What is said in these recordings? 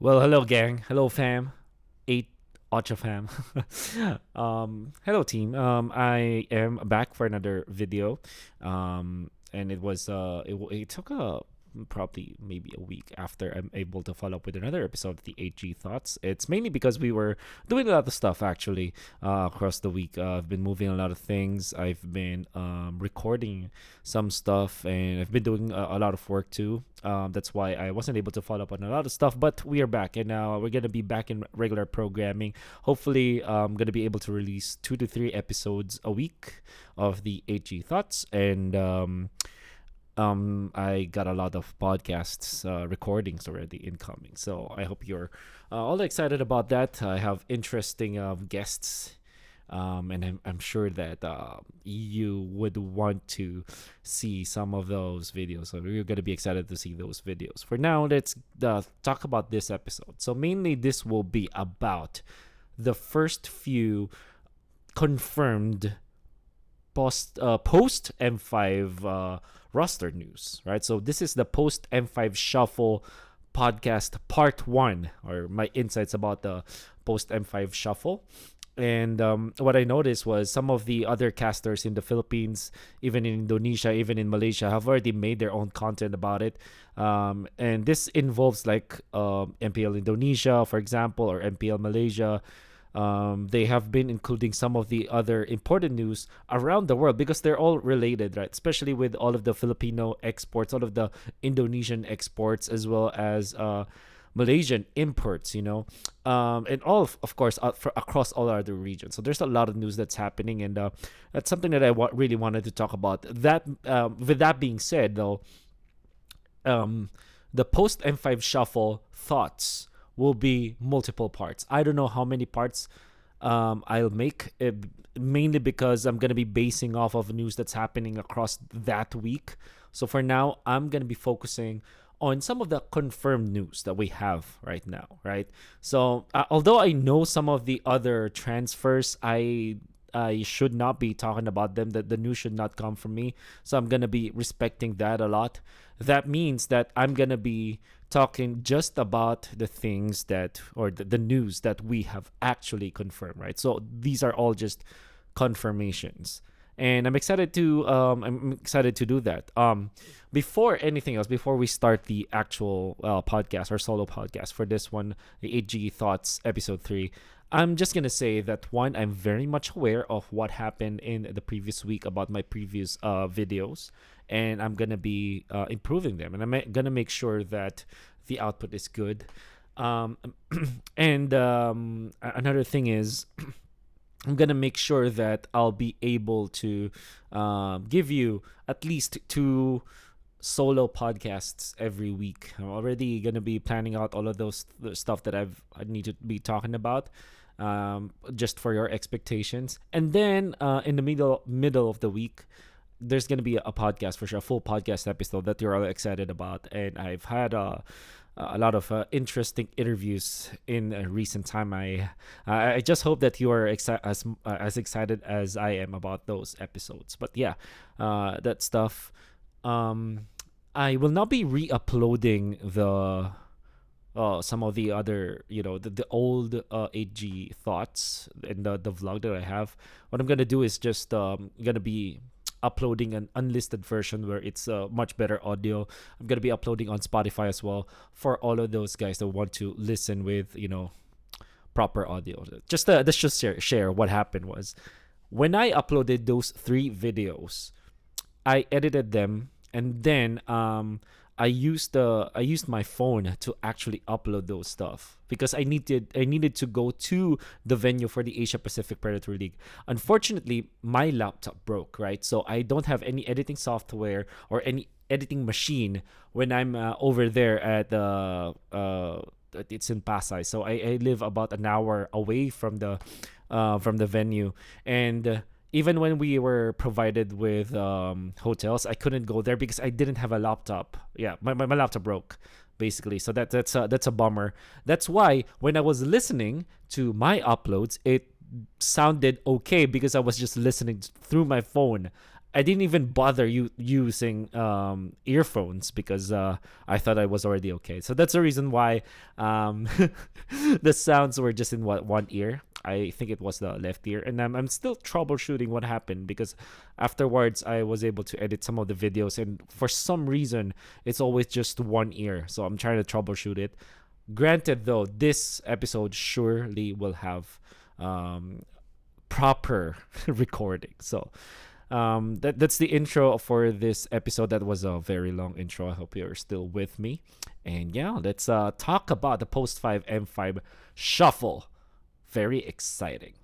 Well, hello, gang. Hello, fam. Eight Ocho fam. Hello, team. I am back for another video. And it took probably maybe a week after I'm able to follow up with another episode of the 8G Thoughts. It's mainly because we were doing a lot of stuff actually across the week. I've been moving a lot of things. I've been recording some stuff, and I've been doing a lot of work too. That's why I wasn't able to follow up on a lot of stuff, but we are back, and now we're gonna be back in regular programming. Hopefully, I'm gonna be able to release 2 to 3 episodes a week of the 8G Thoughts, and I got a lot of podcasts recordings already incoming, so I hope you're all excited about that. I have interesting guests, and I'm sure that you would want to see some of those videos. So you're going to be excited to see those videos. For now, let's talk about this episode. So mainly this will be about the first few confirmed post M5 roster news, right? So this is the post M5 shuffle podcast part 1, or my insights about the post M5 shuffle. And what I noticed was some of the other casters in the Philippines, even in Indonesia, even in Malaysia, have already made their own content about it. And this involves like MPL Indonesia, for example, or MPL Malaysia. They have been including some of the other important news around the world because they're all related, right? Especially with all of the Filipino exports, all of the Indonesian exports, as well as Malaysian imports, and all of course across all other regions. So there's a lot of news that's happening, and that's something that I really wanted to talk about. That with that being said, though, the post M5 shuffle thoughts will be multiple parts. I don't know how many parts I'll make, mainly because I'm gonna be basing off of news that's happening across that week. So for now, I'm gonna be focusing on some of the confirmed news that we have right now, right? So although I know some of the other transfers, I should not be talking about them. That the news should not come from me. So I'm gonna be respecting that a lot. That means that I'm gonna be talking just about the things that, or the news that we have actually confirmed, right? So these are all just confirmations, and I'm excited to do that. Before anything else, before we start the actual podcast or solo podcast for this one, the 8G Thoughts episode 3, I'm just gonna say that one, I'm very much aware of what happened in the previous week about my previous videos, and I'm gonna be improving them, and I'm gonna make sure that the output is good. Um, and another thing is, I'm gonna make sure that I'll be able to give you at least 2 solo podcasts every week. I'm already gonna be planning out all of those stuff that I need to be talking about, just for your expectations. And then in the middle of the week, there's gonna be a podcast for sure, a full podcast episode that you're all excited about. And I've had a lot of interesting interviews in recent time. I just hope that you are as excited as I am about those episodes. But yeah, that stuff. I will not be re-uploading the some of the other, the old 8G thoughts and the vlog that I have. What I'm gonna do is just gonna be uploading an unlisted version where it's much better audio. I'm gonna be uploading on Spotify as well for all of those guys that want to listen with proper audio. Just let's just share what happened was, when I uploaded those 3 videos, I edited them, and then I used my phone to actually upload those stuff because I needed to go to the venue for the Asia Pacific Predatory League. Unfortunately, my laptop broke, right? So I don't have any editing software or any editing machine when I'm over there at the it's in Pasay. So I live about an hour away from the venue, and even when we were provided with hotels, I couldn't go there because I didn't have a laptop. Yeah, my laptop broke, basically. So that's a bummer. That's why when I was listening to my uploads, it sounded okay because I was just listening through my phone. I didn't even bother using earphones because I thought I was already okay. So that's the reason why um, the sounds were just in one ear. I think it was the left ear, and I'm still troubleshooting what happened because afterwards I was able to edit some of the videos, and for some reason it's always just one ear. So I'm trying to troubleshoot it. Granted, though, this episode surely will have proper recording. So that's the intro for this episode. That was a very long intro. I hope you're still with me. And yeah, let's talk about the Post-5 M5 shuffle. Very exciting.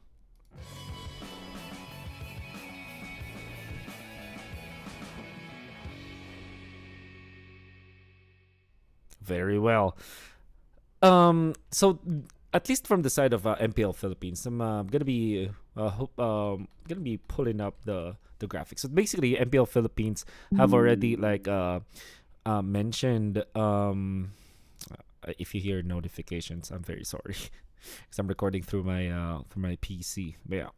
Very well. So at least from the side of MPL Philippines, I'm gonna be pulling up the graphics. So basically, MPL Philippines have already mentioned. If you hear notifications, I'm very sorry, because I'm recording through my PC. But yeah.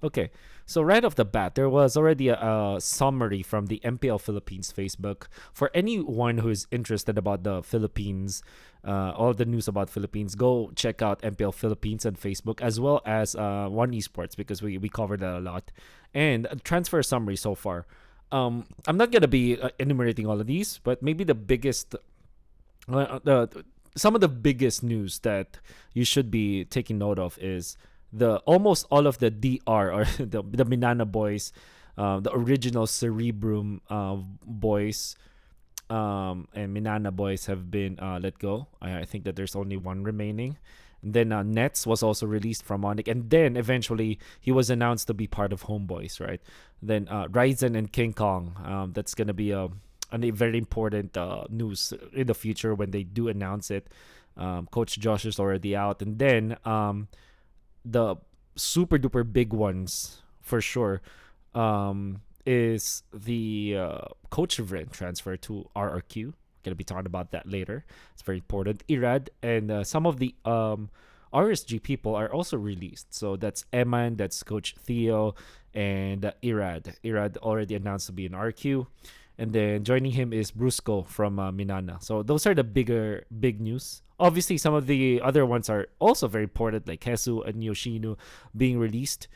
Okay, so right off the bat, there was already a summary from the MPL Philippines Facebook. For anyone who is interested about the Philippines, all the news about Philippines, go check out MPL Philippines on Facebook, as well as One Esports, because we covered that a lot. And a transfer summary so far. I'm not gonna be enumerating all of these, but maybe the biggest, some of the biggest news that you should be taking note of is the almost all of the DR or the Minana boys, the original Cerebrum boys, and Minana boys have been let go. I think that there's only one remaining. And then Nets was also released from Onic, and then eventually he was announced to be part of Homeboys, right? Then Ryzen and King Kong. That's gonna be a very important news in the future when they do announce it. Coach Josh is already out, and then the super duper big ones for sure is the Coach Vren transfer to RRQ. Gonna be talking about that later. It's very important. Irad and some of the RSG people are also released. So that's Eman, that's Coach Theo, and Irad. Irad already announced to be in RQ. And then joining him is Brusco from Minana. So those are the big news. Obviously, some of the other ones are also very important, like Hesu and Yoshino being released.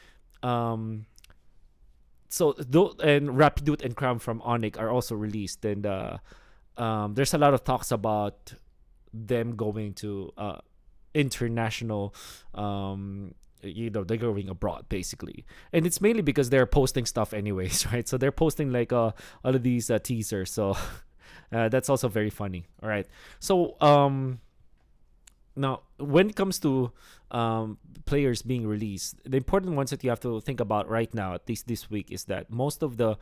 And Rapidut and Cram from Onic are also released. And there's a lot of talks about them going to international, they're going abroad basically, and it's mainly because they're posting stuff anyways, right? So they're posting like all of these teasers. So that's also very funny. All right. So now when it comes to players being released, the important ones that you have to think about right now, at least this week, is that most of the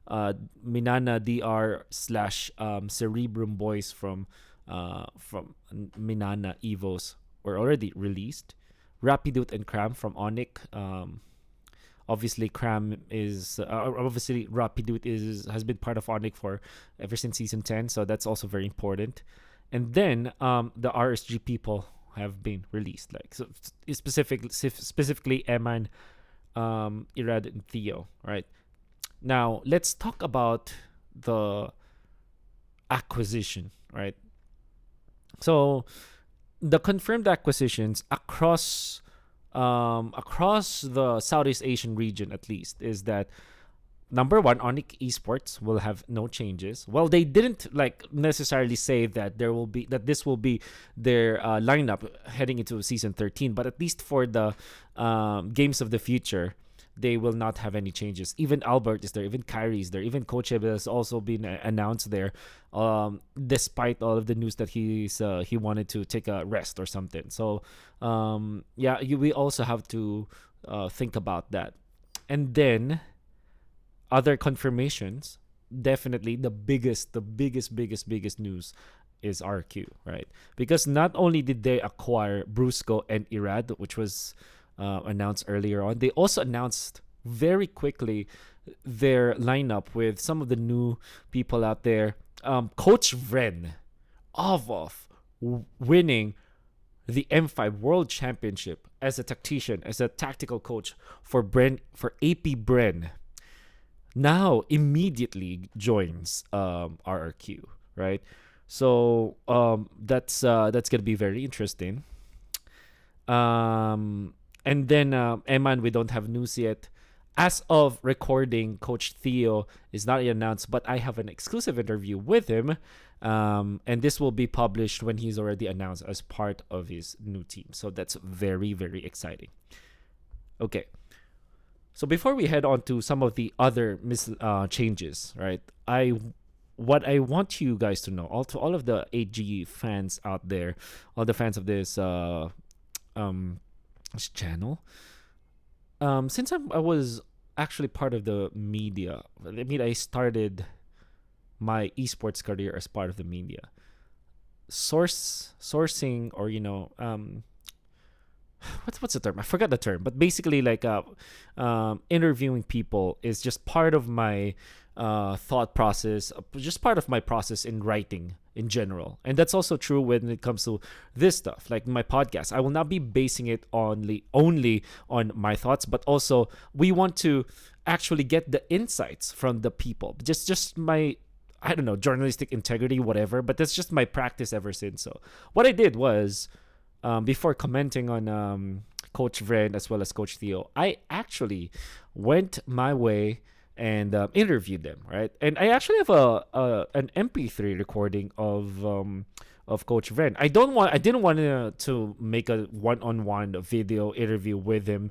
Minana DR slash Cerebrum boys from Minana EVOS were already released. Rapidut and Cram from Onic. Obviously, Rapidut has been part of Onic for ever since season 10, so that's also very important. And then the RSG people have been released, like so specifically Eman, Irad, and Theo. Right now, let's talk about the acquisition. Right, so the confirmed acquisitions across the Southeast Asian region, at least, is that number one, Onic Esports will have no changes. Well, they didn't necessarily say that this will be their lineup heading into season 13, but at least for the games of the future, they will not have any changes. Even Albert is there, even Kyrie is there, even Coach Veno has also been announced there, despite all of the news that he wanted to take a rest or something. So we also have to think about that. And then other confirmations, definitely the biggest news is RQ, right? Because not only did they acquire Brusco and Irad, which was announced earlier on, they also announced very quickly their lineup with some of the new people out there. Coach Vren of winning the M5 World Championship as a tactician, as a tactical coach for AP Bren. now immediately joins RRQ, right? So that's gonna be very interesting. Um, and then Eman, we don't have news yet. As of recording, Coach Theo is not yet announced, but I have an exclusive interview with him. And this will be published when he's already announced as part of his new team. So that's very, very exciting. Okay. So before we head on to some of the other changes, right? What I want you guys to know, all to all of the AG fans out there, all the fans of um this channel, since I was actually part of the media. I mean, I started my esports career as part of the media. Sourcing, or what's the term? I forgot the term, but basically, like interviewing people is just part of my thought process, just part of my process in writing in general, and that's also true when it comes to this stuff, like my podcast. I will not be basing it only on my thoughts, but also we want to actually get the insights from the people. Just my, I don't know, journalistic integrity, whatever. But that's just my practice ever since. So what I did was, before commenting on Coach Vren as well as Coach Theo, I actually went my way and interviewed them, right? And I actually have a an MP3 recording of Coach Vren. I didn't want to make a one-on-one video interview with him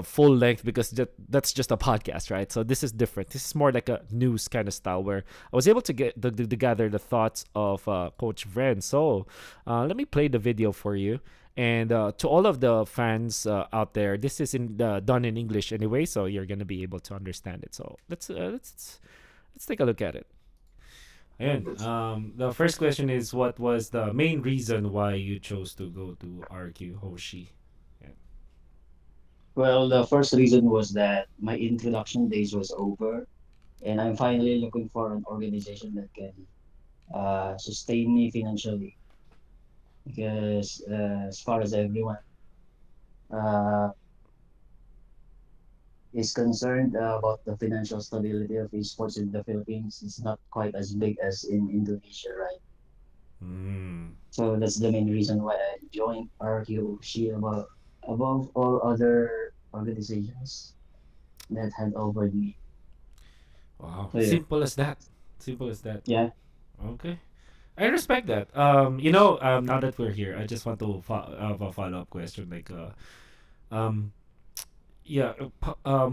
full length, because that's just a podcast, right? So this is different. This is more like a news kind of style, where I was able to get to gather the thoughts of Coach Vren. So let me play the video for you. And to all of the fans out there, this is done in English anyway, so you're gonna be able to understand it. So let's take a look at it. And the first question is, what was the main reason why you chose to go to RQ Hoshi? Yeah. Well, the first reason was that my introduction days was over, and I'm finally looking for an organization that can sustain me financially. Because as far as everyone uh, is concerned about the financial stability of esports in the Philippines, it's not quite as big as in Indonesia, right? Mm. So that's the main reason why I joined RQC above all other organizations that had offered me. Wow. So yeah, Simple as that. Simple as that. yeah. Okay. I respect that. Now that we're here, I just want to have a follow up question. Like, um, yeah,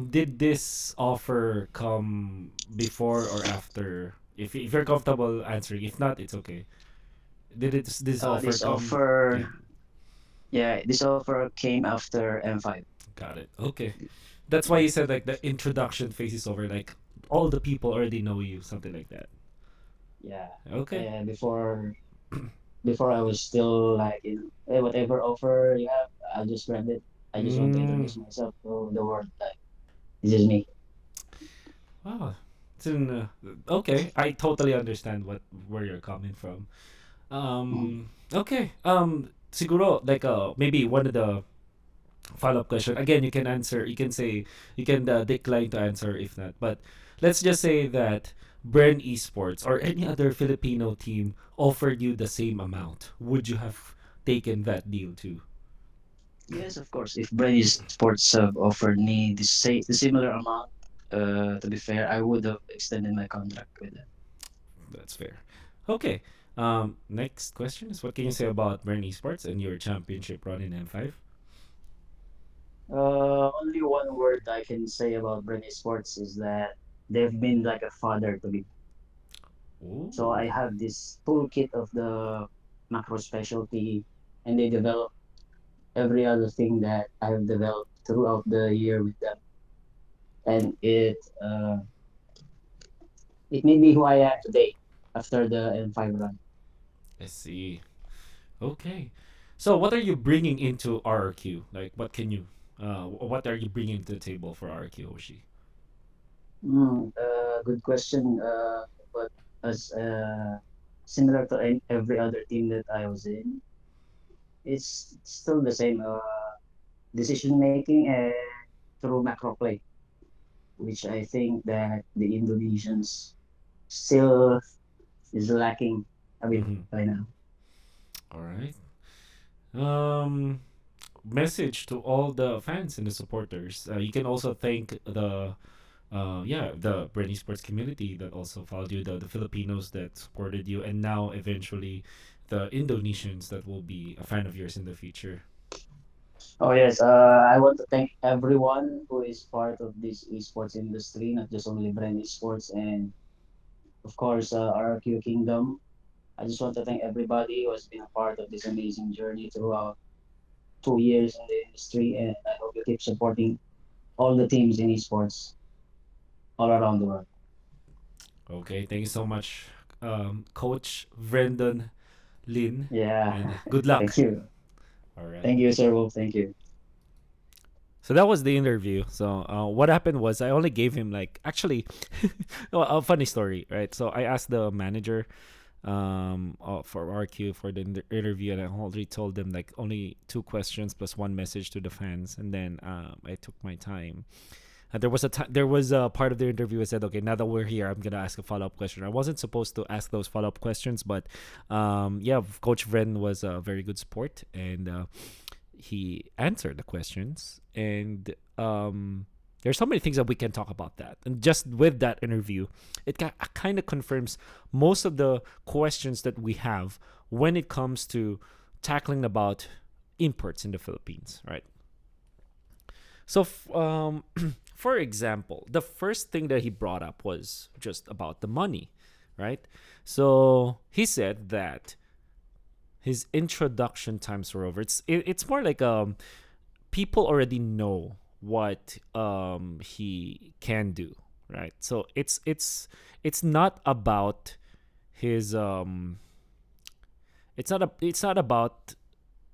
did this offer come before or after? If you're comfortable answering, if not, it's okay. Did this offer This come? offer, Yeah, yeah, this offer came after M5. got it. Okay, that's why you said like the introduction phase is over. Like all the people already know you, something like that. Yeah, Okay. and before I was still like, hey, whatever offer you have, I'll just grab it. I just want to Mm. introduce myself to the world. Like, this is me. Wow. It's in, okay, I totally understand where you're coming from. Mm. Okay. Siguro like maybe one of the follow up question. Again, you can answer. You can say you can decline to answer if not. But let's just say that Bren Esports or any other Filipino team offered you the same amount. Would you have taken that deal too? Yes, of course. If Brady Sports have offered me the similar amount, to be fair, I would have extended my contract with them. That's fair. Okay. Next question is, what can you say about Bren Esports and your championship run in M5? Only one word I can say about Brady Sports is that they've been like a father to me. So Ooh. I have this toolkit of the macro specialty, and they develop every other thing that I have developed throughout the year with them, and it made me who I am today after the M5 run. I see. Okay. So what are you bringing into RRQ? Like, what are you bringing to the table for RRQ, Hoshi? Good question. But as similar to every other team that I was in, it's still the same decision making and through macro play. which I think that the Indonesians still is lacking a bit Mm-hmm. right now. All right. Um, Message to all the fans and the supporters. You can also thank the Brenny sports community that also followed you, the Filipinos that supported you, and now eventually the Indonesians that will be a fan of yours in the future. Oh yes, I want to thank everyone who is part of this esports industry, not just only Brand Esports and of course RRQ Kingdom. I just want to thank everybody who has been a part of this amazing journey throughout 2 years in the industry, and I hope you keep supporting all the teams in esports all around the world. Okay, thank you so much, Coach Brendan Lin, Yeah, and good luck. thank you. All right. Thank you, Sir Wolf. Thank you. So that was the interview. So what happened was I only gave him like actually a funny story, right? So I asked the manager for RQ for the interview, and I already told them like only two questions plus one message to the fans, and then I took my time. There was a part of the interview I said, okay, now that we're here, I'm gonna ask a follow up question. I wasn't supposed to ask those follow up questions, but yeah, Coach Vren was a very good sport, and he answered the questions, and there's so many things that we can talk about that. And just with that interview, it kind of confirms most of the questions that we have when it comes to tackling about imports in the Philippines, right? So, for example, the first thing that he brought up was just about the money, right? So he said that his introduction times were over. It's more like people already know what he can do, right? So it's not about his it's not about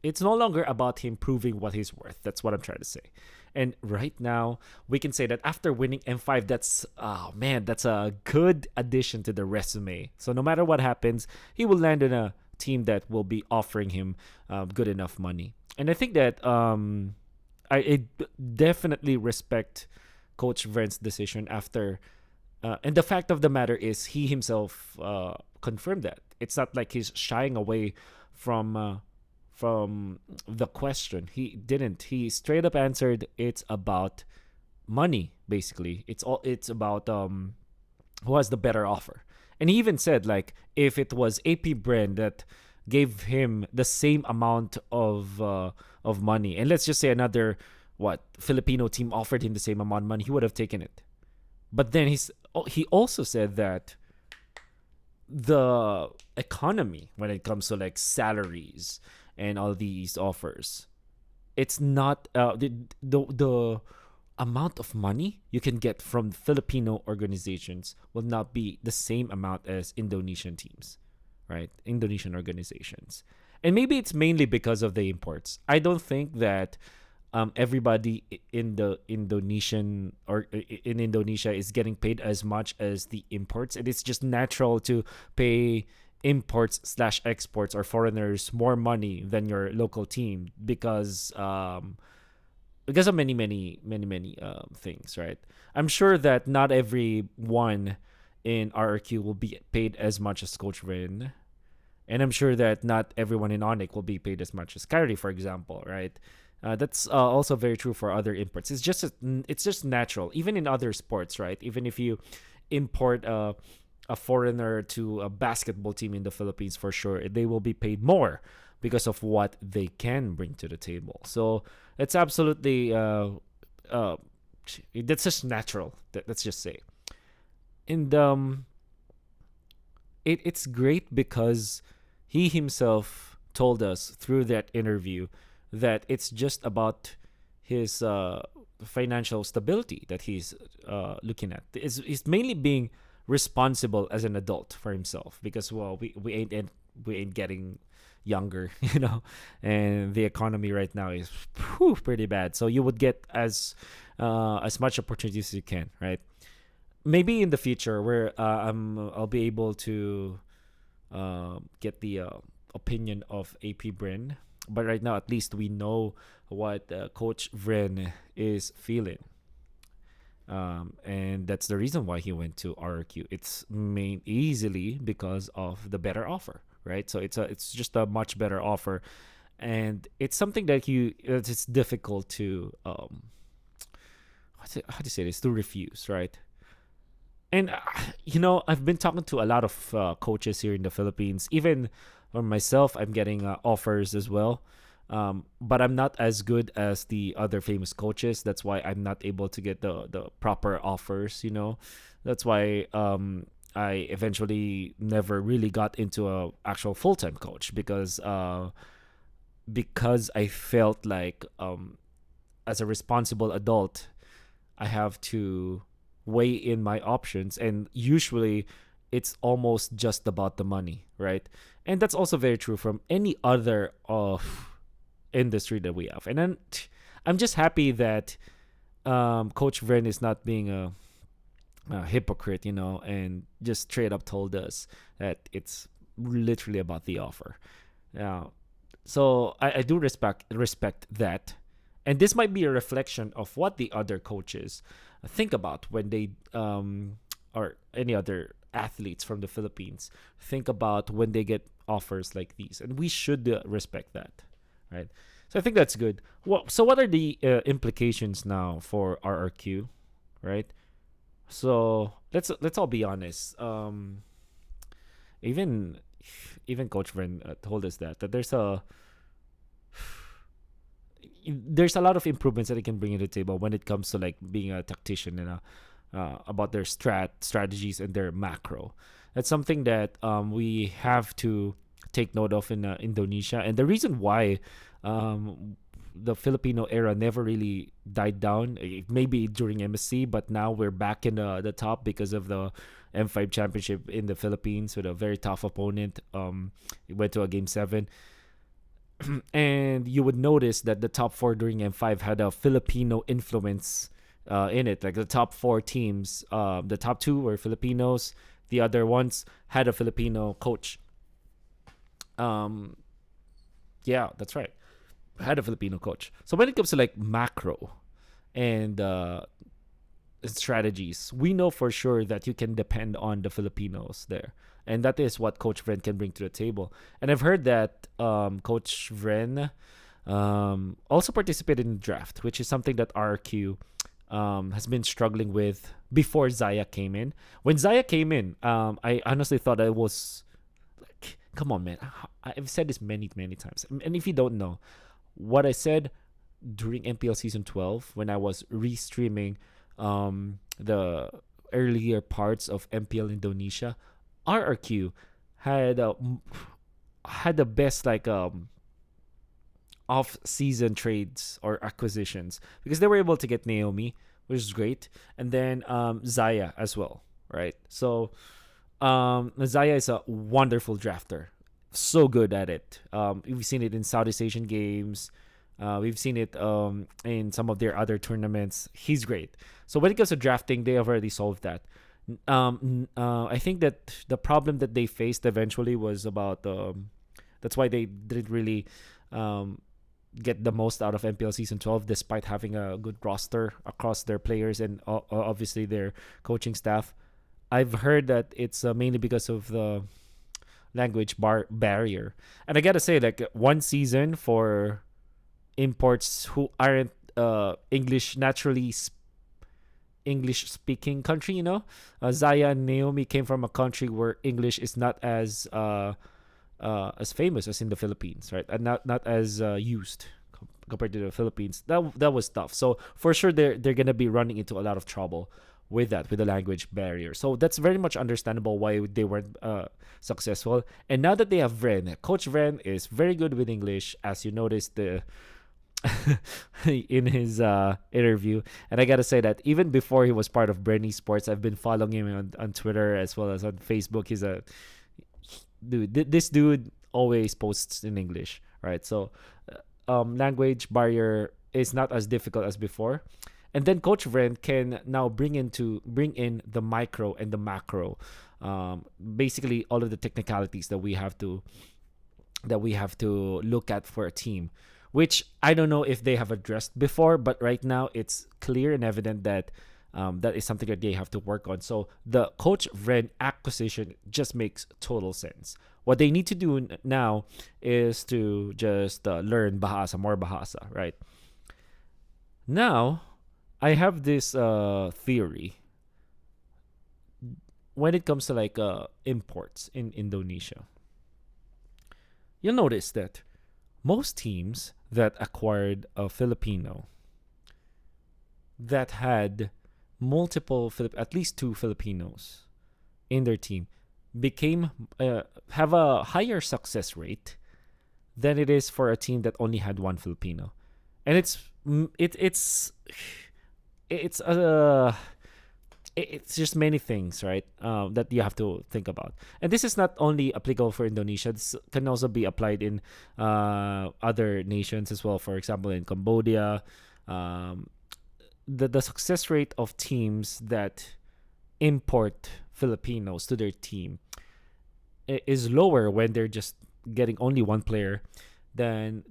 it's no longer about him proving what he's worth. That's what I'm trying to say. And right now, we can say that after winning M5, that's oh man, that's a good addition to the resume. So no matter what happens, he will land in a team that will be offering him good enough money. And I think that I definitely respect Coach Vren's decision after. And the fact of the matter is, he himself confirmed that it's not like he's shying away from the question. He didn't. He straight up answered it's about money. Basically, it's about who has the better offer. And he even said like if it was AP Brand that gave him the same amount of money, and let's just say another what Filipino team offered him the same amount of money, he would have taken it. But then he also said that the economy when it comes to like salaries and all these offers, it's not the amount of money you can get from Filipino organizations will not be the same amount as Indonesian teams, right? Indonesian organizations. And maybe it's mainly because of the imports. I don't think that everybody in the Indonesian or in Indonesia is getting paid as much as the imports. It is just natural to pay imports slash exports or foreigners more money than your local team because of many things, right? I'm sure that not everyone in RRQ will be paid as much as Coach Rin, and I'm sure that not everyone in Onic will be paid as much as Kyrie, for example, right? That's also very true for other imports. It's just natural, even in other sports, right? Even if you import a foreigner to a basketball team in the Philippines, for sure they will be paid more because of what they can bring to the table. So it's absolutely uh, that's just natural. Let's just say, and it's great because he himself told us through that interview that it's just about his financial stability that he's looking at. It's mainly being responsible as an adult for himself because well we ain't getting younger, you know, and the economy right now is pretty bad. So you would get as much opportunities as you can, right? Maybe in the future where I'll be able to get the opinion of AP Brin. But right now, at least we know what Coach Vren is feeling. And that's the reason why he went to RRQ. It's made easily because of the better offer, right? So it's just a much better offer, and it's something that it's difficult to how to say this, to refuse, right? And I've been talking to a lot of coaches here in the Philippines. Even for myself, I'm getting offers as well. But I'm not as good as the other famous coaches. That's why I'm not able to get the proper offers. That's why I eventually never really got into a actual full time coach because I felt like as a responsible adult, I have to weigh in my options, and usually it's almost just about the money, right? And that's also very true from any other industry that we have. And then I'm just happy that Coach Vren is not being a hypocrite, and just straight up told us that it's literally about the offer. Now, so I do respect that, and this might be a reflection of what the other coaches think about when they or any other athletes from the Philippines think about when they get offers like these, and we should respect that, right? So I think that's good. Well, so what are the implications now for RRQ, right? So let's all be honest. Even even Coach Vren told us that there's a lot of improvements that he can bring to the table when it comes to like being a tactician and about their strategies and their macro. That's something that we have to take note of in Indonesia, and the reason why the Filipino era never really died down. Maybe during MSC, but now we're back in the top because of the M5 championship in the Philippines with a very tough opponent. It went to a game 7. And you would notice that the top 4 during M5 had a Filipino influence in it. Like the top 4 teams, the top 2 were Filipinos. The other ones had a Filipino coach. Yeah, that's right. Had a Filipino coach. So when it comes to like macro and strategies, we know for sure that you can depend on the Filipinos there. And that is what Coach Vren can bring to the table. And I've heard that Coach Vren also participated in the draft, which is something that RQ has been struggling with before Zaya came in. When Zaya came in, I honestly thought I was like, come on, man. I've said this many, many times. And if you don't know, what I said during MPL Season 12, when I was restreaming the earlier parts of MPL Indonesia, RRQ had the best like off-season trades or acquisitions because they were able to get Naomi, which is great, and then Zaya as well, right? So Zaya is a wonderful drafter, so good at it. We've seen it in Southeast Asian games. We've seen it in some of their other tournaments. He's great. So when it comes to drafting, they have already solved that. I think that the problem that they faced eventually was about that's why they didn't really get the most out of MPL Season 12 despite having a good roster across their players and obviously their coaching staff. I've heard that it's mainly because of the language barrier. And I gotta say, like, one season for imports who aren't English naturally English speaking country, Zaya and Naomi came from a country where English is not as famous as in the Philippines, right? And not as used compared to the Philippines. That was tough. So for sure they're gonna be running into a lot of trouble with the language barrier. So that's very much understandable why they weren't successful. And now that they have Vren, Coach Vren is very good with English, as you noticed in his interview. And I gotta say that even before he was part of Brenny Sports, I've been following him on Twitter as well as on Facebook. He's a dude. This dude always posts in English, right? So language barrier is not as difficult as before. And then Coach Vren can now bring in the micro and the macro, basically all of the technicalities that we have to look at for a team, which I don't know if they have addressed before, but right now it's clear and evident that That is something that they have to work on. So the Coach Vren acquisition just makes total sense. What they need to do now is to just learn Bahasa, more Bahasa, right? Now, I have this theory when it comes to like imports in Indonesia. You'll notice that most teams that acquired a Filipino that had multiple at least two Filipinos in their team became have a higher success rate than it is for a team that only had one Filipino, and it's it's just many things, right? That you have to think about, and this is not only applicable for Indonesia. This can also be applied in other nations as well. For example, in Cambodia, um, the success rate of teams that import Filipinos to their team is lower when they're just getting only one player than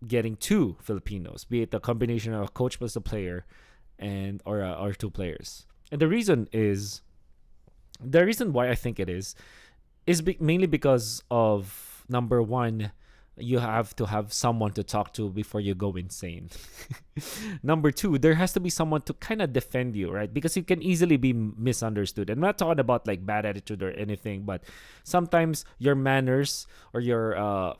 getting two Filipinos, be it a combination of a coach plus a player or two players. And the reason why I think it is mainly because of number one, you have to have someone to talk to before you go insane. Number two, there has to be someone to kind of defend you, right? Because you can easily be misunderstood. I'm not talking about like bad attitude or anything, but sometimes your manners or your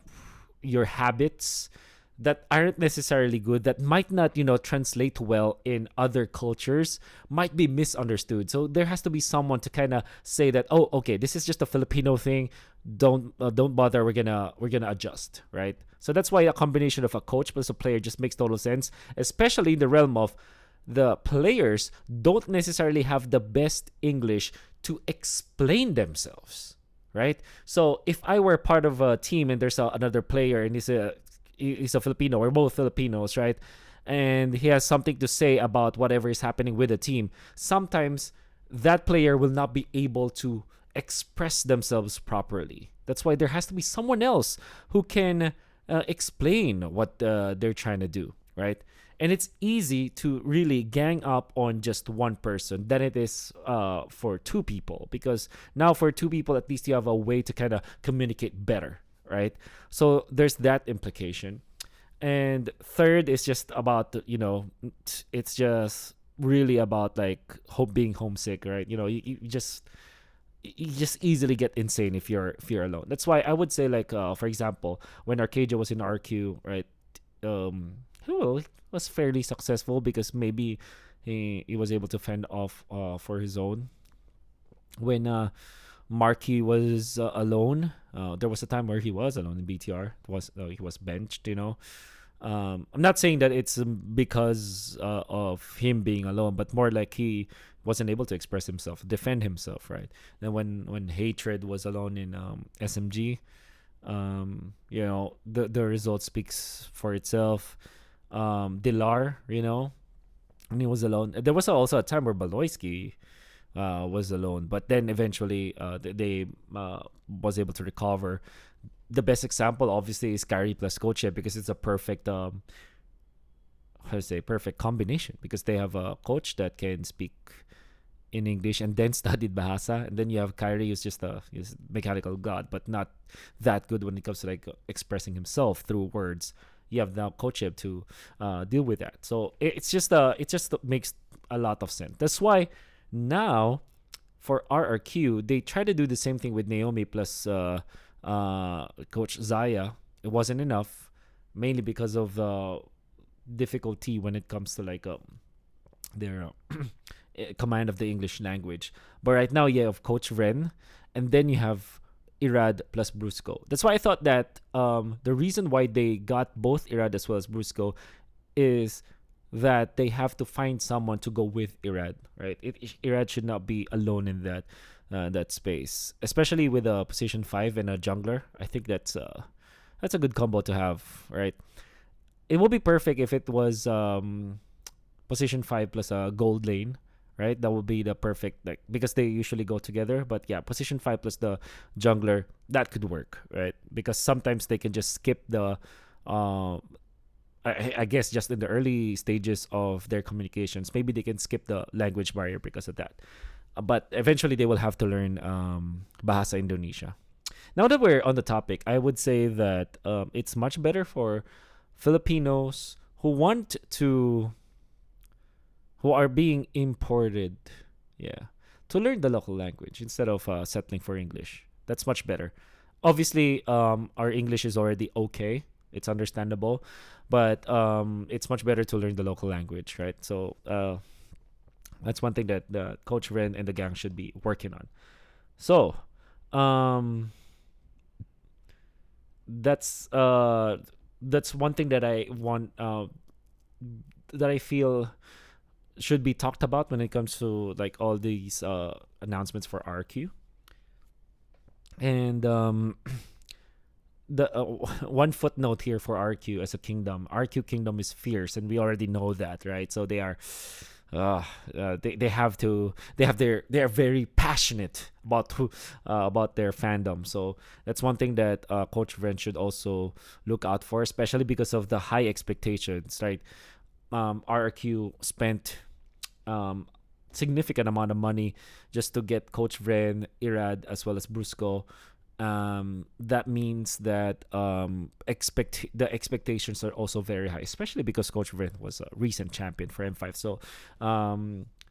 habits that aren't necessarily good, that might not translate well in other cultures, might be misunderstood. So there has to be someone to kind of say that, oh, okay, this is just a Filipino thing, don't bother, we're gonna adjust, right? So that's why a combination of a coach plus a player just makes total sense, especially in the realm of the players don't necessarily have the best English to explain themselves, right? So if I were part of a team and there's another player and he's a Filipino, we're both Filipinos, right? And he has something to say about whatever is happening with the team. Sometimes that player will not be able to express themselves properly. That's why there has to be someone else who can explain what they're trying to do, right? And it's easy to really gang up on just one person than it is for two people, because now for two people, at least you have a way to kind of communicate better, right? So there's that implication. And third is just about, it's just really about like being homesick, right? You just easily get insane if you're alone. That's why I would say, like, for example, when Arcadia was in RQ, right? He was fairly successful because maybe he was able to fend off for his own. When Markey was alone, there was a time where he was alone in BTR. He was benched, I'm not saying that it's because of him being alone, but more like he wasn't able to express himself, defend himself, right? Then when Hatred was alone in SMG, the result speaks for itself. Dilar, and he was alone. There was also a time where Baloyski was alone, but then eventually they was able to recover. The best example, obviously, is Kyrie plus Coach, because it's a perfect perfect combination, because they have a coach that can speak in English and then studied Bahasa, and then you have Kyrie, who's just he's a mechanical god, but not that good when it comes to like expressing himself through words. You have now Coach to deal with that. So it just makes a lot of sense. That's why now for RRQ, they try to do the same thing with Naomi plus Coach Zaya. It wasn't enough, mainly because of the difficulty when it comes to like their command of the English language. But right now you have Coach Vren, and then you have Irad plus Brusco. That's why I thought that the reason why they got both Irad as well as Brusco is that they have to find someone to go with Irad, right? Irad should not be alone in that space, especially with a position 5 and a jungler. I think that's a good combo to have, right? It would be perfect if it was position 5 plus a gold lane, right? That would be the perfect, like, because they usually go together. But yeah, position 5 plus the jungler, that could work, right? Because sometimes they can just skip the I guess just in the early stages of their communications, maybe they can skip the language barrier because of that. But eventually they will have to learn Bahasa Indonesia. Now that we're on the topic, I would say that it's much better for Filipinos who are being imported, yeah, to learn the local language instead of settling for English. That's much better. Obviously, our English is already okay. It's understandable, but it's much better to learn the local language, right? So that's one thing that the Coach Ren and the gang should be working on. So, um, that's one thing that I want that I feel should be talked about when it comes to like all these announcements for RQ. And the one footnote here for RQ as a kingdom, RQ kingdom is fierce, and we already know that, right? So they are they are very passionate about their fandom. So that's one thing that Coach Vren should also look out for, especially because of the high expectations, right? RRQ spent significant amount of money just to get Coach Vren, Irad, as well as Brusco. That means that the expectations are also very high, especially because Coach Vren was a recent champion for M5. So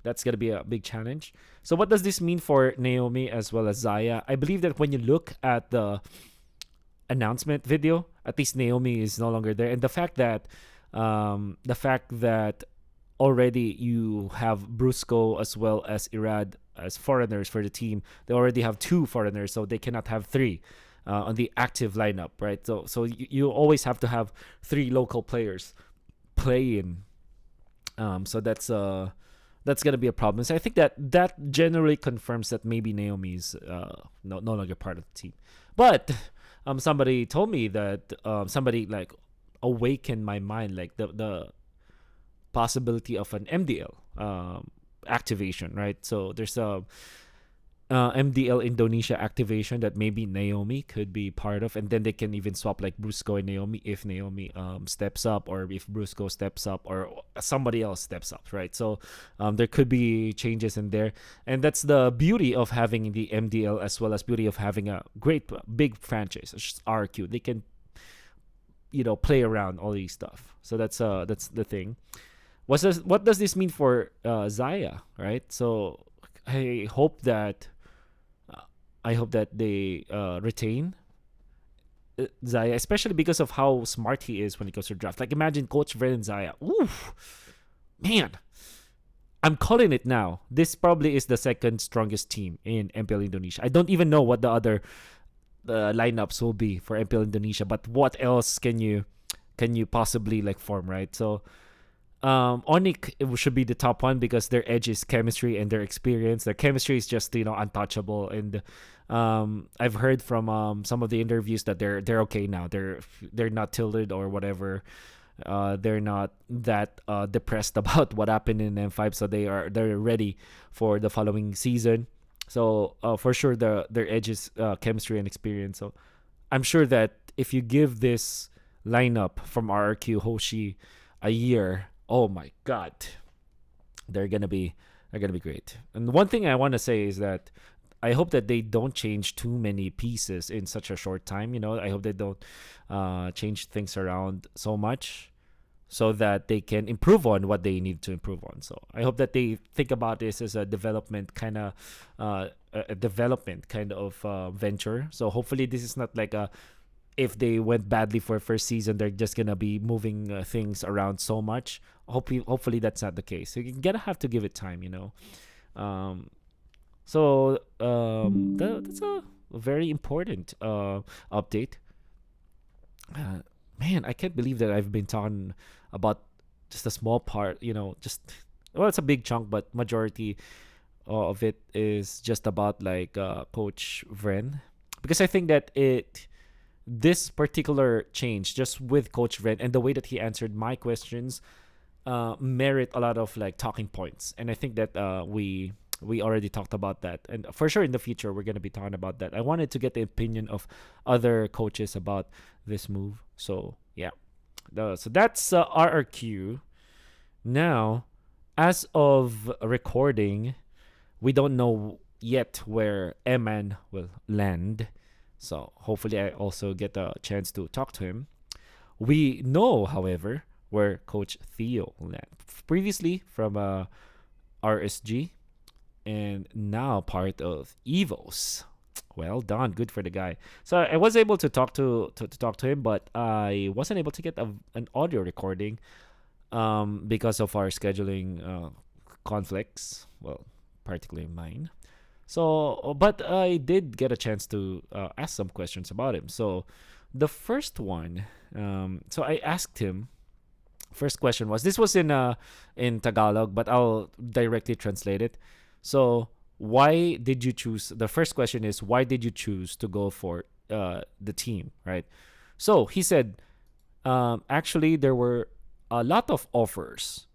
that's gonna be a big challenge. So what does this mean for Naomi as well as Zaya? I believe that when you look at the announcement video, at least Naomi is no longer there, and the fact that already you have Brusco as well as Irad as foreigners for the team. They already have 2 foreigners, so they cannot have 3 on the active lineup, right? So you always have to have 3 local players play in. So that's gonna be a problem. So I think that generally confirms that maybe Naomi's no longer part of the team. But somebody told me that somebody like awakened my mind, like the possibility of an MDL activation, right? So there's a MDL Indonesia activation that maybe Naomi could be part of, and then they can even swap like Brusco and Naomi if Naomi steps up, or if Brusco steps up, or somebody else steps up, right? So there could be changes in there, and that's the beauty of having the MDL, as well as beauty of having a great big franchise such as RQ. They can play around all these stuff. So that's the thing. What does this mean for Zaya, right? So I hope that they retain Zaya, especially because of how smart he is when it comes to draft. Like imagine Coach Vren and Zaya. Oof, man, I'm calling it now. This probably is the second strongest team in MPL Indonesia. I don't even know what the other lineups will be for MPL Indonesia, but what else can you possibly like form, right? So Onyx should be the top one because their edge is chemistry and their experience. Their chemistry is just untouchable, and I've heard from some of the interviews that they're okay now. They're not tilted or whatever. They're not that depressed about what happened in M5, so they're ready for the following season. So for sure their edge is chemistry and experience. So I'm sure that if you give this lineup from RRQ Hoshi a year, oh my god, they're gonna be great. And one thing I want to say is that I hope that they don't change too many pieces in such a short time. I hope they don't change things around so much, so that they can improve on what they need to improve on. So I hope that they think about this as a development kind of venture. So hopefully this is not like if they went badly for first season, they're just gonna be moving things around so much. Hopefully that's not the case. So you're gonna have to give it time, that's a very important update. Man, I can't believe that I've been talking about just a small part. It's a big chunk, but majority of it is just about like Coach Vren, because I think that this particular change just with Coach Vren and the way that he answered my questions merit a lot of like talking points, and I think that we already talked about that, and for sure in the future we're going to be talking about that. I wanted to get the opinion of other coaches about this move. So yeah, So that's RRQ. Now, as of recording, we don't know yet where Eman will land. So hopefully, I also get a chance to talk to him. We know, however, where Coach Theo will land. Previously from RSG, and now part of EVOS. Well done, good for the guy. So I was able to talk to talk to him, but I wasn't able to get an audio recording because of our scheduling conflicts. Well, particularly mine. So, but I did get a chance to ask some questions about him. So, the first one, so I asked him. First question was, this was in Tagalog, but I'll directly translate it. So, why did you choose? The first question is, why did you choose to go for the team, right? So he said, actually, there were a lot of offers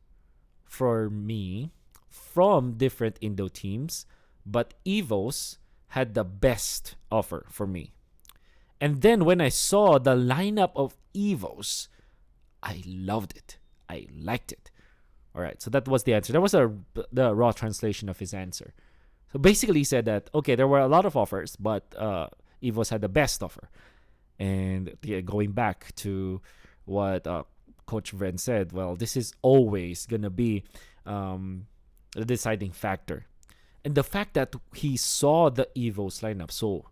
for me from different Indo teams, but EVOS had the best offer for me. And then when I saw the lineup of EVOS, I loved it. I liked it. All right, so that was the answer. That was the raw translation of his answer. So basically, he said that, okay, there were a lot of offers, but EVOS had the best offer. And going back to what Coach Vren said, well, this is always going to be the deciding factor. And the fact that he saw the EVOS lineup, so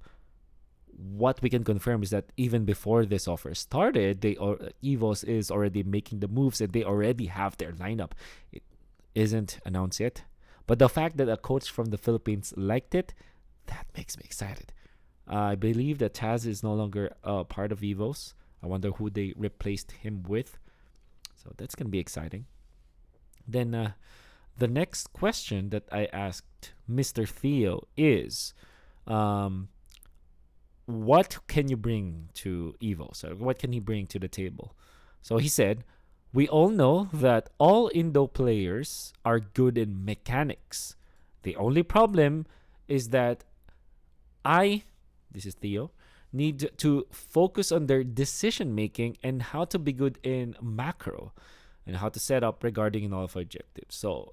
what we can confirm is that even before this offer started, EVOS is already making the moves and they already have their lineup. It isn't announced yet, but the fact that a coach from the Philippines liked it, that makes me excited. I believe that Taz is no longer part of EVOS. I wonder who they replaced him with. So that's gonna be exciting. Then the next question that I asked Mr. Theo is, what can you bring to EVOS? Or what can he bring to the table? So he said, we all know that all Indo players are good in mechanics. The only problem is that this is Theo, need to focus on their decision making and how to be good in macro and how to set up regarding in all of objectives. So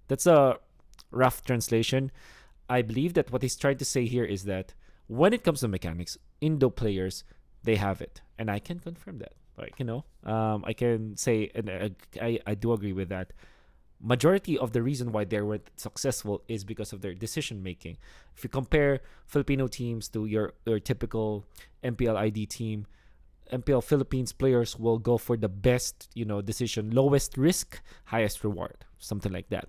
that's a rough translation. I believe that what he's trying to say here is that when it comes to mechanics, Indo players, they have it. And I can confirm that. Like, I can say, and I do agree with that. Majority of the reason why they were successful is because of their decision making. If you compare Filipino teams to your typical MPL ID team, MPL Philippines players will go for the best, decision, lowest risk, highest reward, something like that.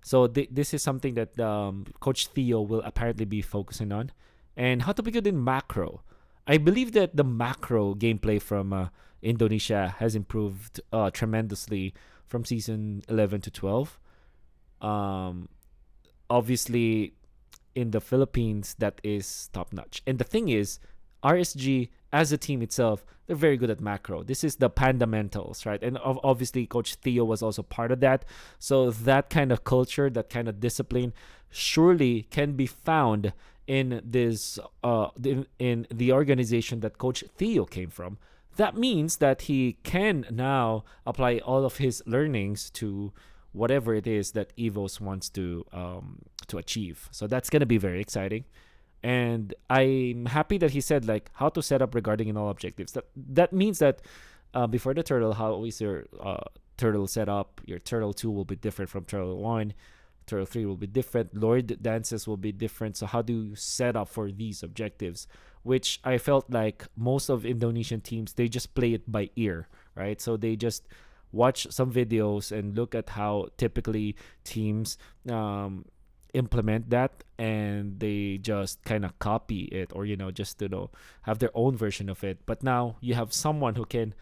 So this is something that Coach Theo will apparently be focusing on. And how to be good in macro. I believe that the macro gameplay from Indonesia has improved tremendously from season 11 to 12. Obviously, in the Philippines, that is top notch. And the thing is, RSG as a team itself, they're very good at macro. This is the fundamentals, right? And obviously, Coach Theo was also part of that. So that kind of culture, that kind of discipline, surely can be found in this in the organization that Coach Theo came from. That means that he can now apply all of his learnings to whatever it is that EVOS wants to achieve. So that's gonna be very exciting. And I'm happy that he said like how to set up regarding in all objectives. That means that before the turtle, how is your turtle set up? Your turtle 2 will be different from turtle 1. Turtle 3 will be different. Lord dances will be different. So how do you set up for these objectives? Which I felt like most of Indonesian teams, they just play it by ear, right? So they just watch some videos and look at how typically teams implement that, and they just kind of copy it, or just have their own version of it. But now you have someone who can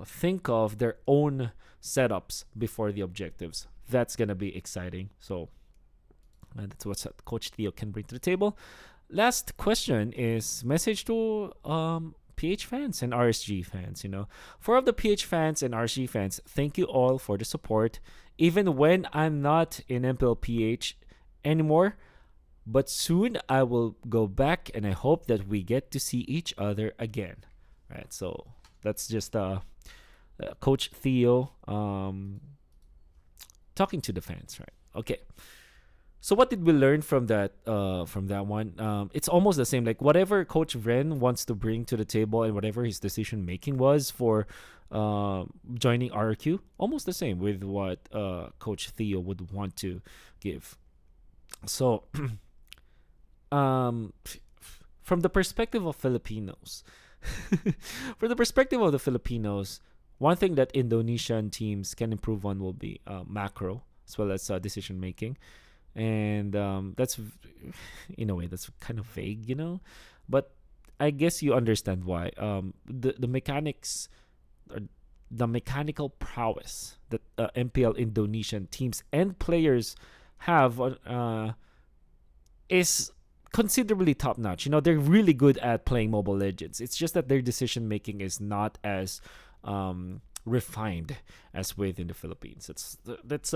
think of their own setups before the objectives. That's gonna be exciting. So that's what Coach Theo can bring to the table. Last question is message to PH fans and RSG fans. For all the PH fans and RSG fans, thank you all for the support. Even when I'm not in MPL PH anymore, but soon I will go back, and I hope that we get to see each other again. Right. So That's just Coach Theo talking to the fans, right? Okay. So what did we learn from that one? It's almost the same. Like whatever Coach Vren wants to bring to the table and whatever his decision making was for joining RRQ, almost the same with what Coach Theo would want to give. So um, from the perspective of Filipinos, from the perspective of the Filipinos, one thing that Indonesian teams can improve on will be macro as well as decision making, and that's in a way that's kind of vague, but I guess you understand why. The mechanics or the mechanical prowess that MPL Indonesian teams and players have is considerably top notch. They're really good at playing Mobile Legends. It's just that their decision making is not as refined as within the Philippines. That's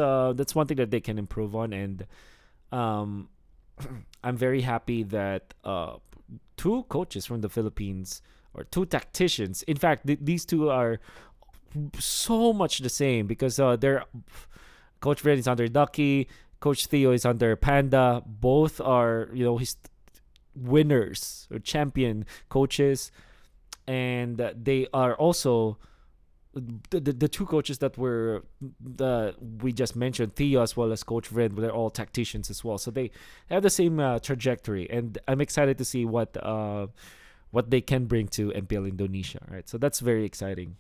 one thing that they can improve on, and um, I'm very happy that two coaches from the Philippines or two tacticians. In fact, these two are so much the same because they're Coach Vren is under Ducky, Coach Theo is under Panda. Both are his winners or champion coaches, and they are also the two coaches that we just mentioned, Theo as well as Coach Vren. They're all tacticians as well, so they have the same trajectory, and I'm excited to see what they can bring to MPL Indonesia. Right, so that's very exciting.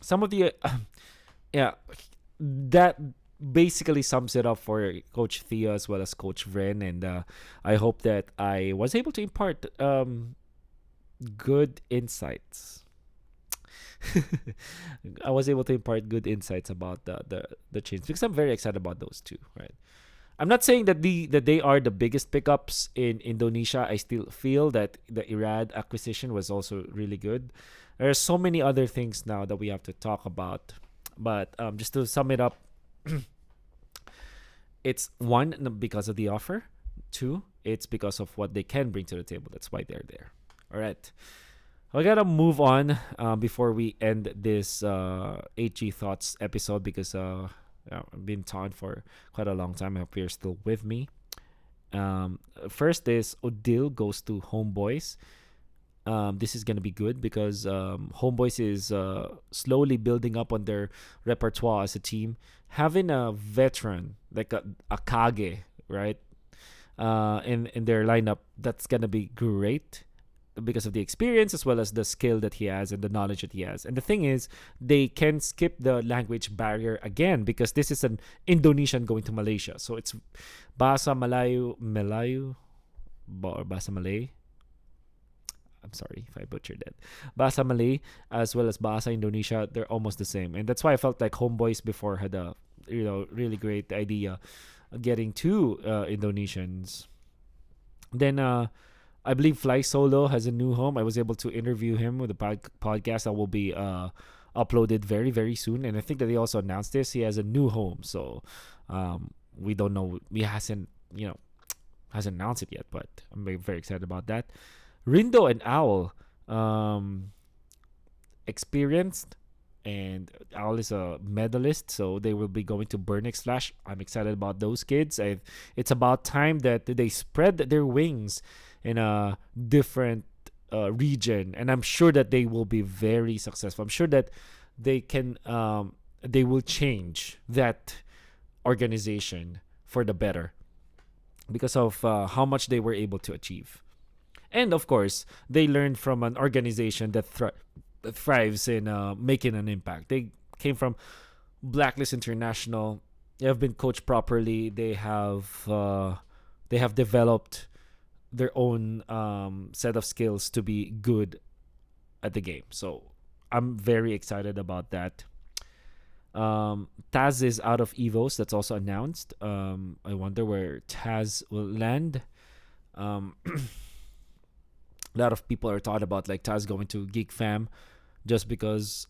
Some of the yeah, that basically sums it up for Coach Theo as well as Coach Vren, and I hope that I was able to impart good insights. I was able to impart good insights about the change because I'm very excited about those two. Right, I'm not saying that they are the biggest pickups in Indonesia. I still feel that the Irad acquisition was also really good. There are so many other things now that we have to talk about, but just to sum it up, it's one, because of the offer. Two, it's because of what they can bring to the table. That's why they're there. All right. I gotta move on before we end this HG Thoughts episode because I've been talking for quite a long time. I hope you're still with me. First is Odile goes to Homeboys. This is gonna be good because Homeboys is slowly building up on their repertoire as a team. Having a veteran like a Kage, right, in their lineup, that's gonna be great because of the experience as well as the skill that he has and the knowledge that he has. And the thing is, they can skip the language barrier again because this is an Indonesian going to Malaysia. So it's Bahasa Melayu, or Bahasa Malay. I'm sorry if I butchered that. Bahasa Malay as well as Bahasa Indonesia, they're almost the same. And that's why I felt like Homeboys before had a really great idea getting two Indonesians. Then I believe Fly Solo has a new home. I was able to interview him with a podcast that will be uploaded very, very soon. And I think that they also announced this. He has a new home. So we don't know. He hasn't announced it yet, but I'm very, very excited about that. Rindo and Owl, experienced, and Owl is a medalist, so they will be going to Burnix Flash. I'm excited about those kids. It's about time that they spread their wings in a different region, and I'm sure that they will be very successful. I'm sure that they will change that organization for the better because of how much they were able to achieve. And of course, they learned from an organization that thrives in making an impact. They came from Blacklist International. They have been coached properly. They have developed their own set of skills to be good at the game. So I'm very excited about that. Taz is out of EVOS. That's also announced. I wonder where Taz will land. A lot of people are thought about like Taz going to Geek Fam just because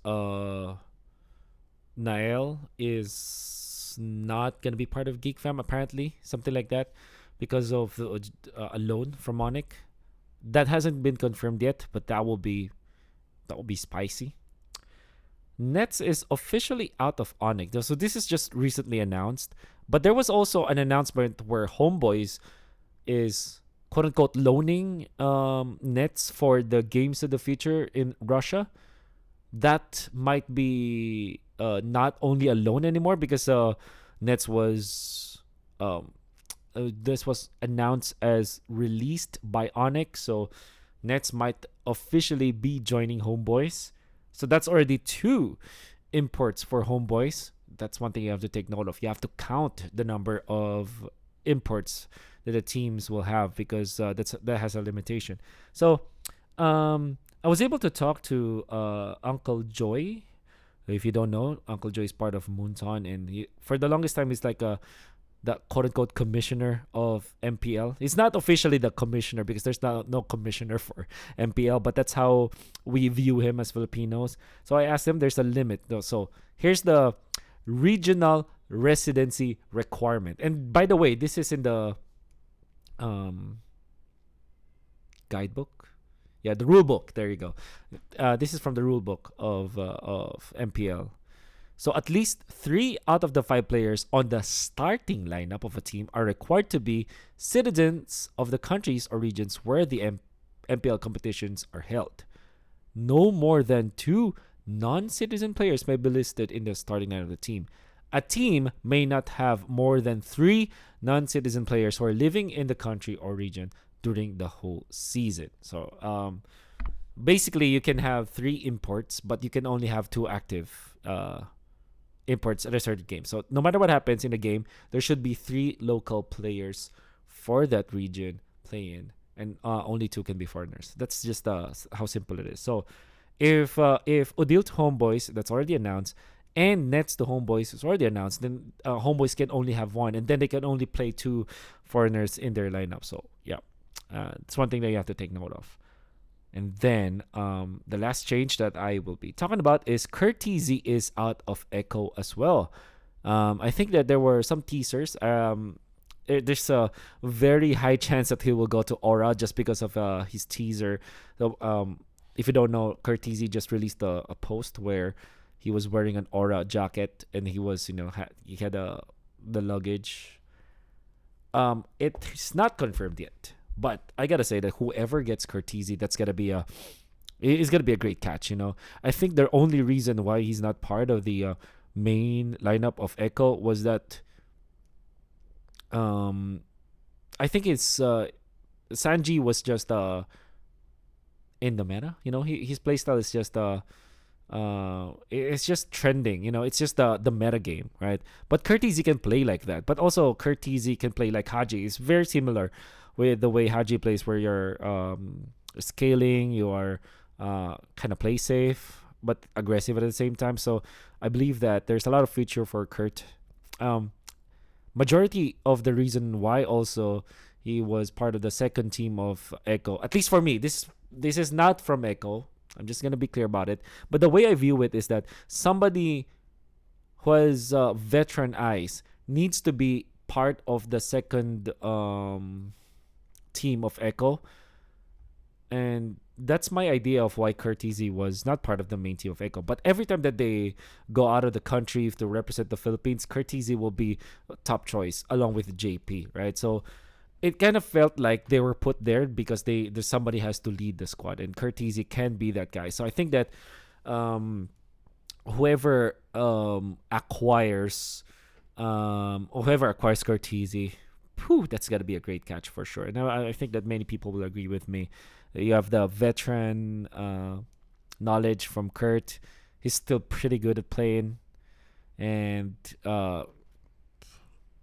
Nael is not going to be part of Geek Fam, apparently. Something like that. Because of a loan from Monic. That hasn't been confirmed yet, but that will be That would be spicy. Nets is officially out of Onyx. So this is just recently announced. But there was also an announcement where Homeboys is quote unquote loaning Nets for the games of the future in Russia. That might be not only a loan anymore because Nets was this was announced as released by Onyx, so Nets might officially be joining Homeboys. So that's already two imports for Homeboys. That's one thing you have to take note of. You have to count the number of imports that the teams will have because that has a limitation. So I was able to talk to Uncle Joy. If you don't know, Uncle Joy is part of Moonton, and for the longest time, he's like the quote unquote commissioner of MPL. He's not officially the commissioner because there's no commissioner for MPL, but that's how we view him as Filipinos. So I asked him, there's a limit though. So here's the regional residency requirement. And by the way, this is in the guidebook. Yeah, the rule book. There you go. This is from the rule book of MPL. So at least 3 out of the 5 players on the starting lineup of a team are required to be citizens of the countries or regions where the MPL competitions are held. No more than 2 non-citizen players may be listed in the starting lineup of the team. A team may not have more than 3 non-citizen players who are living in the country or region during the whole season. So basically, you can have 3 imports, but you can only have 2 active imports at a certain game. So no matter what happens in the game, there should be 3 local players for that region playing, and only 2 can be foreigners. That's just how simple it is. So if Odile to Homeboys, that's already announced, and Nets to Homeboys is already announced, then Homeboys can only have 1, and then they can only play 2 foreigners in their lineup. So yeah, it's one thing that you have to take note of. And then the last change that I will be talking about is Curtizy is out of Echo as well. I think that there were some teasers. There's a very high chance that he will go to Aura just because of his teaser. So, if you don't know, Curtizy just released a post where he was wearing an Aura jacket and he was, he had the luggage. It's not confirmed yet. But I gotta say that whoever gets Curtizy, it's gonna be a great catch. I think the only reason why he's not part of the main lineup of Echo was that I think it's Sanji was just in the meta. His playstyle is just it's just trending. It's just the meta game, right? But Curtizy can play like that. But also Curtizy can play like Haji. It's very similar with the way Haji plays, where you're scaling, you are kind of play safe but aggressive at the same time. So I believe that there's a lot of future for Kurt. Majority of the reason why also he was part of the second team of Echo, at least for me, this is not from Echo. I'm just gonna be clear about it. But the way I view it is that somebody who has veteran eyes needs to be part of the second team of Echo, and that's my idea of why Curtizy was not part of the main team of Echo. But every time that they go out of the country to represent the Philippines, Curtizy will be top choice along with JP, right? So it kind of felt like they were put there because there's somebody has to lead the squad, and Curtizy can be that guy. So I think that whoever acquires Curtizy, that's got to be a great catch for sure. Now, I think that many people will agree with me. You have the veteran knowledge from Kurt. He's still pretty good at playing, and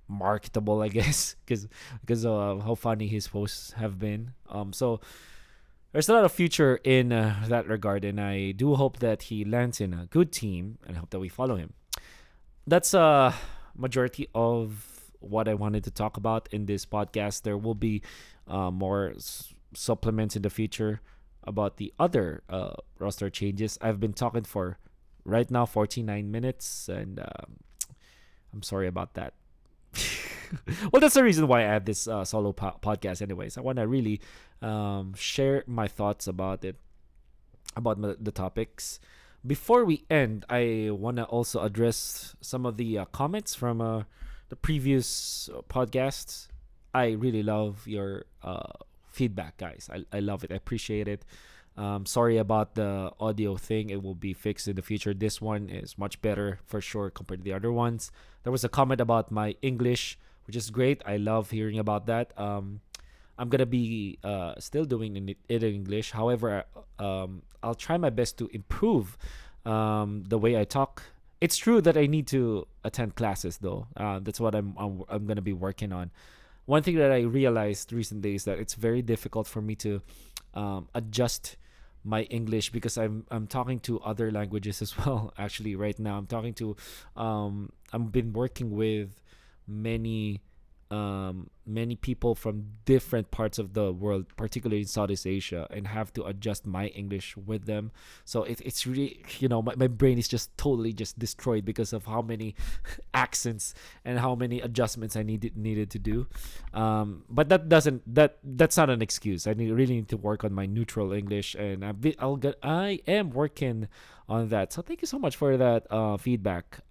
marketable, I guess, because of how funny his posts have been. So there's a lot of future in that regard, and I do hope that he lands in a good team, and I hope that we follow him. That's a majority of what I wanted to talk about in this podcast. There will be more supplements in the future about the other roster changes. I've been talking for right now 49 minutes, and I'm sorry about that. Well, that's the reason why I have this solo podcast anyways. I want to really share my thoughts about it. the topics. Before we end, I want to also address some of the comments from the previous podcasts. I really love your feedback, guys. I love it. I appreciate it. Sorry about the audio thing. It will be fixed in the future. This one is much better for sure compared to the other ones. There was a comment about my English, which is great. I love hearing about that. I'm gonna be still doing it in English. However, I'll try my best to improve the way I talk. It's true that I need to attend classes, though. That's what I'm gonna be working on. One thing that I realized recently is that it's very difficult for me to adjust my English because I'm talking to other languages as well. Actually, right now I'm talking to I've been working with many many people from different parts of the world, particularly in Southeast Asia, and have to adjust my English with them. So it's really, my brain is just totally just destroyed because of how many accents and how many adjustments I needed to do. But that's not an excuse. Really need to work on my neutral English, and I am working on that. So thank you so much for that feedback.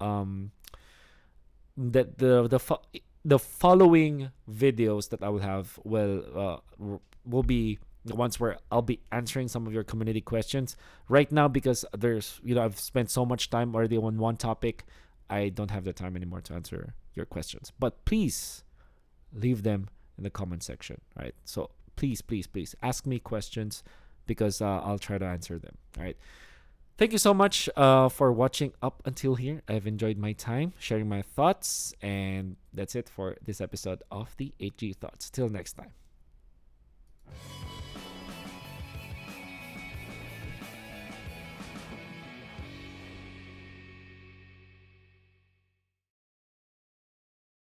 That the following videos that I will have will be the ones where I'll be answering some of your community questions. Right now, because I've spent so much time already on one topic, I don't have the time anymore to answer your questions. But please leave them in the comment section, right? So please ask me questions because I'll try to answer them. All right. Thank you so much for watching up until here. I've enjoyed my time sharing my thoughts, and that's it for this episode of the 8G Thoughts. Till next time.